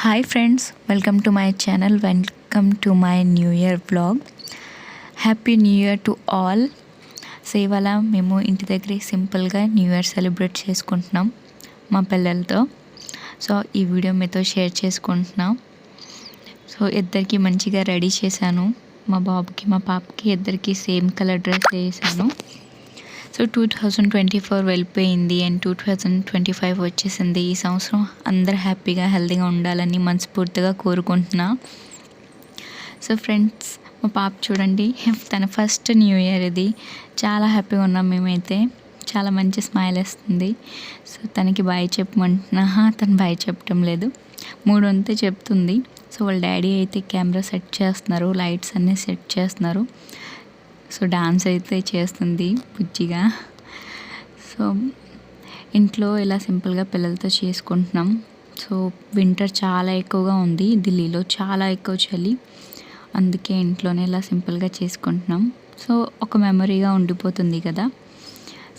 Hi friends, welcome to my channel. Welcome to my new year vlog. Happy new year to all. So ఇవాళ మేము ఇంటి దగ్గరే సింపుల్గా new year celebrate చేసుకుంటున్నాం మా పిల్లలతో. సో ఈ వీడియో మీతో షేర్ చేసుకుంటున్నాం. సో ఇద్దరికి మంచిగా రెడీ చేశాను. మా బాబుకి మా పాపకి ఇద్దరికి సేమ్ కలర్ డ్రెస్ వేసాను. సో 2024 వెళ్ళిపోయింది అండ్ 2025 వచ్చేసింది. ఈ సంవత్సరం అందరూ హ్యాపీగా హెల్తీగా ఉండాలని మనస్ఫూర్తిగా కోరుకుంటున్నా. సో ఫ్రెండ్స్, మా పాప చూడండి, తన ఫస్ట్ న్యూ ఇయర్ ఇది. చాలా హ్యాపీగా ఉన్నాం మేమైతే. చాలా మంచి స్మైల్ వేస్తుంది. సో తనకి బాయ్ చెప్పమంటున్నా, తను బాయ్ చెప్పడం లేదు, 3 వంతే చెప్తుంది. సో వాళ్ళ డాడీ అయితే కెమెరా సెట్ చేస్తున్నారు, లైట్స్ అన్నీ సెట్ చేస్తున్నారు. సో డాన్స్ అయితే చేస్తుంది బుజ్జిగా. సో ఇంట్లో ఇలా సింపుల్గా పిల్లలతో చేసుకుంటున్నాం. సో వింటర్ చాలా ఎక్కువగా ఉంది ఢిల్లీలో, చాలా ఎక్కువ చలి. అందుకే ఇంట్లోనే ఇలా సింపుల్గా చేసుకుంటున్నాం. సో ఒక మెమరీగా ఉండిపోతుంది కదా.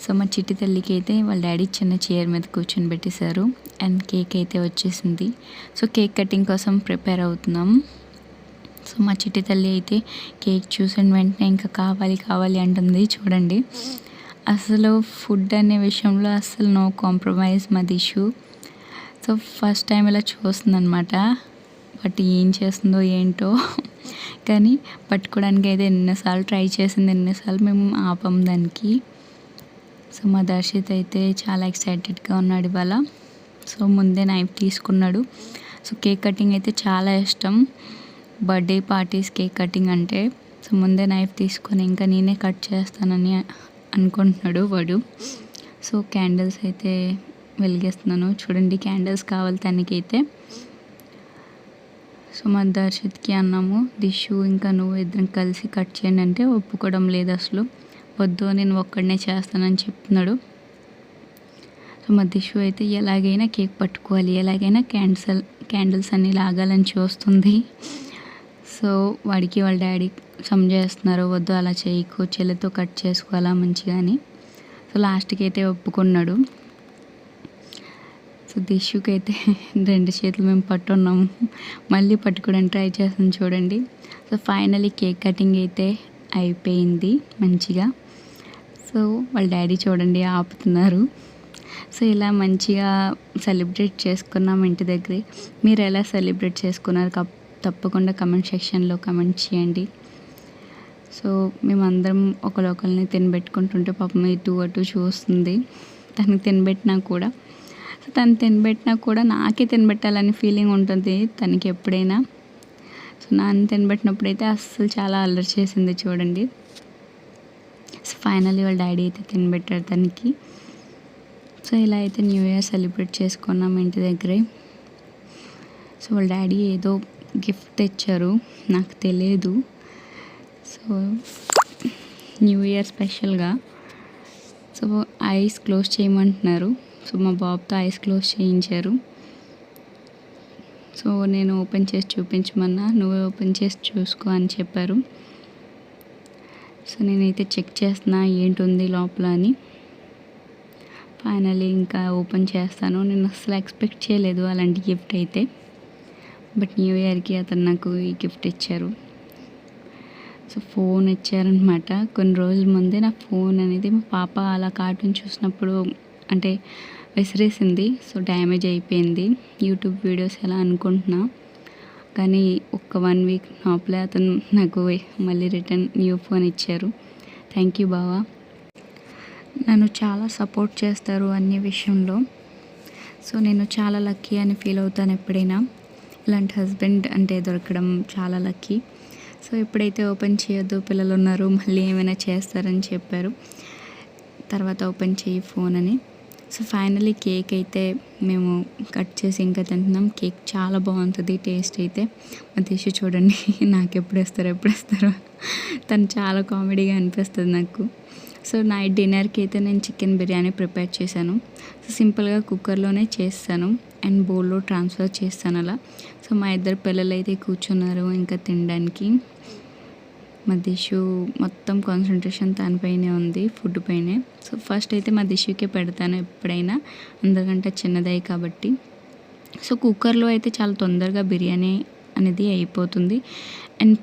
సో మా చిట్టి తల్లికి అయితే వాళ్ళ డాడీ చిన్న చైర్ మీద కూర్చొని పెట్టేశారు అండ్ కేక్ అయితే వచ్చేసింది. సో కేక్ కటింగ్ కోసం ప్రిపేర్ అవుతున్నాం. సో మా చిట్టి తల్లి అయితే కేక్ చూసిన వెంటనే ఇంకా కావాలి అంటుంది. చూడండి, అసలు ఫుడ్ అనే విషయంలో అసలు నో కాంప్రమైజ్ మా దిషు. సో ఫస్ట్ టైం ఇలా చూస్తుందన్నమాట. బట్ ఏం చేస్తుందో ఏంటో కానీ పట్టుకోవడానికి అయితే ఎన్నిసార్లు ట్రై చేసింది, ఎన్నిసార్లు మేము ఆపం దానికి. సో మా దర్శిత్ అయితే చాలా ఎక్సైటెడ్గా ఉన్నాడు ఇవాళ. సో ముందే నైఫ్ తీసుకున్నాడు. సో కేక్ కటింగ్ అయితే చాలా ఇష్టం, బర్త్డే పార్టీస్ కేక్ కటింగ్ అంటే. సో ముందే నైఫ్ తీసుకొని ఇంకా నేనే కట్ చేస్తానని అనుకుంటున్నాడు వాడు. సో క్యాండిల్స్ అయితే వెలిగిస్తున్నాను. చూడండి, క్యాండిల్స్ కావాలి తనకైతే. సో మా దర్శిత్కి అన్నాము, దిషు ఇంకా నువ్వు ఇద్దరం కలిసి కట్ చేయండి అంటే ఒప్పుకోవడం లేదు అసలు. వద్దు, నేను ఒక్కడనే చేస్తానని చెప్తున్నాడు. సో మా దిషు అయితే ఎలాగైనా కేక్ పట్టుకోవాలి, ఎలాగైనా క్యాండిల్స్ అన్నీ లాగాలని చూస్తుంది. సో వాడికి వాళ్ళ డాడీ సమజేస్తున్నారు, వద్దు అలా చేయకు, చెల్లితో కట్ చేసుకోవాలా మంచిగా అని. సో లాస్ట్కి అయితే ఒప్పుకున్నాడు. సో దిష్యుకి అయితే 2 చేతులు మేము పట్టున్నాము, మళ్ళీ పట్టుకోవడానికి ట్రై చేస్తాను చూడండి. సో ఫైనలీ కేక్ కటింగ్ అయితే అయిపోయింది మంచిగా. సో వాళ్ళ డాడీ చూడండి ఆపుతున్నారు. సో ఇలా మంచిగా సెలబ్రేట్ చేసుకున్నాం ఇంటి దగ్గరే. మీరు ఎలా సెలబ్రేట్ చేసుకున్నారు తప్పకుండా కమెంట్ సెక్షన్లో కమెంట్ చేయండి. సో మేమందరం ఒకరిని తినబెట్టుకుంటుంటే పాపం ఇటు అటు చూస్తుంది. తనకు తినబెట్టినా కూడా, సో తను తినబెట్టినా కూడా నాకే తినబెట్టాలని ఫీలింగ్ ఉంటుంది తనకి ఎప్పుడైనా. సో నన్ను తినబెట్టినప్పుడు అయితే అస్సలు చాలా అల్లరి చేసింది చూడండి. సో ఫైనల్లీ వాళ్ళ డాడీ అయితే తినబెట్టారు తనకి. సో ఇలా అయితే న్యూ ఇయర్ సెలబ్రేట్ చేసుకున్నాం ఇంటి దగ్గరే. సో వాళ్ళ డాడీ ఏదో గిఫ్ట్ తెచ్చారు, నాకు తెలియదు. సో న్యూ ఇయర్ స్పెషల్గా సో ఐస్ క్లోజ్ చేయమంటున్నారు. సో మా బాబుతో ఐస్ క్లోజ్ చేయించారు. సో నేను ఓపెన్ చేసి చూపించమన్నా, నువ్వే ఓపెన్ చేసి చూసుకో అని చెప్పారు. సో నేనైతే చెక్ చేస్తున్నా ఏంటుంది లోపల అని. ఫైనలీ ఇంకా ఓపెన్ చేస్తాను. నేను అసలు ఎక్స్పెక్ట్ చేయలేదు అలాంటి గిఫ్ట్ అయితే. బట్ న్యూ ఇయర్కి అతను నాకు ఈ గిఫ్ట్ ఇచ్చారు. సో ఫోన్ ఇచ్చారనమాట. కొన్ని రోజుల ముందే నా ఫోన్ అనేది మా పాప అలా కార్టూన్ చూసినప్పుడు అంటే విసిరేసింది. సో డ్యామేజ్ అయిపోయింది. యూట్యూబ్ వీడియోస్ ఎలా అనుకుంటున్నా, కానీ ఒక 1 వీక్ లోపలే అతను నాకు మళ్ళీ రిటర్న్ న్యూ ఫోన్ ఇచ్చారు. థ్యాంక్ యూ బావా. నన్ను చాలా సపోర్ట్ చేస్తారు అన్ని విషయంలో. సో నేను చాలా లక్కీ అని ఫీల్ అవుతాను ఎప్పుడైనా. ఇలాంటి హస్బెండ్ అంటే దొరకడం చాలా లక్కీ. సో ఎప్పుడైతే ఓపెన్ చేయొద్దు, పిల్లలు ఉన్నారు, మళ్ళీ ఏమైనా చేస్తారని చెప్పారు. తర్వాత ఓపెన్ చేయి ఫోన్ అని. సో ఫైనలీ కేక్ అయితే మేము కట్ చేసి ఇంకా తింటున్నాం. కేక్ చాలా బాగుంటుంది టేస్ట్ అయితే. మా దిషు చూడండి, నాకు ఎప్పుడు వేస్తారో తను చాలా కామెడీగా అనిపిస్తుంది నాకు. సో నైట్ డిన్నర్కి అయితే నేను చికెన్ బిర్యానీ ప్రిపేర్ చేశాను. సో సింపుల్గా కుక్కర్లోనే చేస్తాను అండ్ బౌల్లో ట్రాన్స్ఫర్ చేస్తాను అలా. సో మా ఇద్దరు పిల్లలు అయితే కూర్చున్నారు ఇంకా తినడానికి. మా దిషు మొత్తం కాన్సన్ట్రేషన్ తనపైనే ఉంది, ఫుడ్ పైనే. సో ఫస్ట్ అయితే మా దిషుకే పెడతాను ఎప్పుడైనా, అందరికంటే చిన్నదే కాబట్టి. సో కుక్కర్లో అయితే చాలా తొందరగా బిర్యానీ అనేది అయిపోతుంది. అండ్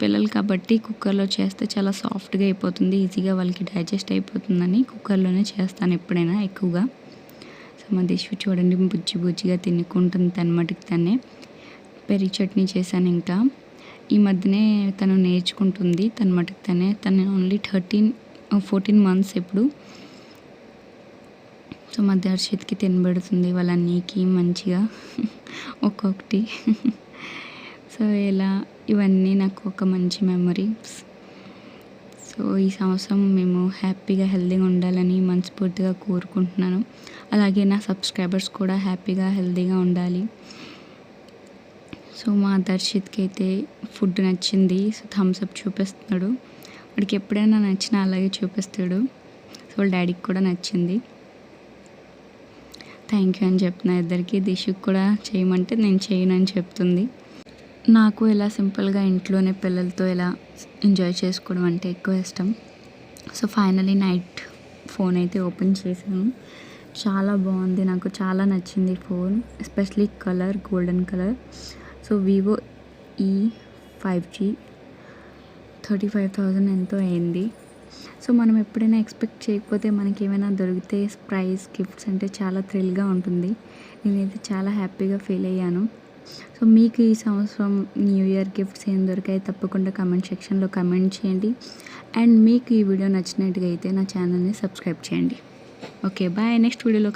పిల్లలు కాబట్టి కుక్కర్లో చేస్తే చాలా సాఫ్ట్గా అయిపోతుంది, ఈజీగా వాళ్ళకి డైజెస్ట్ అయిపోతుందని కుక్కర్లోనే చేస్తాను ఎప్పుడైనా ఎక్కువగా. సో మా దిష్యు చూడండి బుజ్జి బుజ్జిగా తినుకుంటుంది తన మటుకు తనే. పెరుగు చట్నీ చేశాను. ఇంకా ఈ మధ్యనే తను నేర్చుకుంటుంది తన మటుకు తనే. తను ఓన్లీ 14 మంత్స్ ఇప్పుడు. సో మా దర్శిత్కి తినబెడుతుంది వాళ్ళ అన్నీకి మంచిగా ఒక్కొక్కటి. సో ఇలా ఇవన్నీ నాకు ఒక మంచి మెమరీస్. సో ఈ సంవత్సరం మేము హ్యాపీగా హెల్తీగా ఉండాలని మనస్ఫూర్తిగా కోరుకుంటున్నాను. అలాగే నా సబ్స్క్రైబర్స్ కూడా హ్యాపీగా హెల్తీగా ఉండాలి. సో మా దర్శిత్కి అయితే ఫుడ్ నచ్చింది. సో థమ్స్ అప్ చూపిస్తున్నాడు. వాడికి ఎప్పుడైనా నచ్చినా అలాగే చూపిస్తాడు. సో వాళ్ళ డాడీకి కూడా నచ్చింది. థ్యాంక్ యూ అని చెప్తున్నా ఇద్దరికి. దిశుకి కూడా చేయమంటే నేను చేయను అని చెప్తుంది. నాకు ఇలా సింపుల్గా ఇంట్లోనే పిల్లలతో ఇలా ఎంజాయ్ చేసుకోవడం అంటే ఎక్కువ ఇష్టం. సో ఫైనలీ నైట్ ఫోన్ అయితే ఓపెన్ చేశాను. చాలా బాగుంది, నాకు చాలా నచ్చింది phone, especially colour golden colour. So Vivo E5G 35,000 ఎంతో అయింది. సో మనం ఎప్పుడైనా ఎక్స్పెక్ట్ చేయకపోతే మనకి ఏమైనా దొరికితే ప్రైజ్ గిఫ్ట్స్ అంటే చాలా థ్రిల్గా ఉంటుంది. నేనైతే చాలా హ్యాపీగా ఫీల్ అయ్యాను. సో మీకు ఈ సంవత్సరం న్యూ ఇయర్ గిఫ్ట్స్ ఏం దొరికాయి తప్పకుండా కమెంట్ సెక్షన్లో కమెంట్ చేయండి. అండ్ మీకు ఈ వీడియో నచ్చినట్టుగా అయితే నా ఛానల్ని సబ్స్క్రైబ్ చేయండి. Okay bye. నెక్స్ట్ వీడియోలో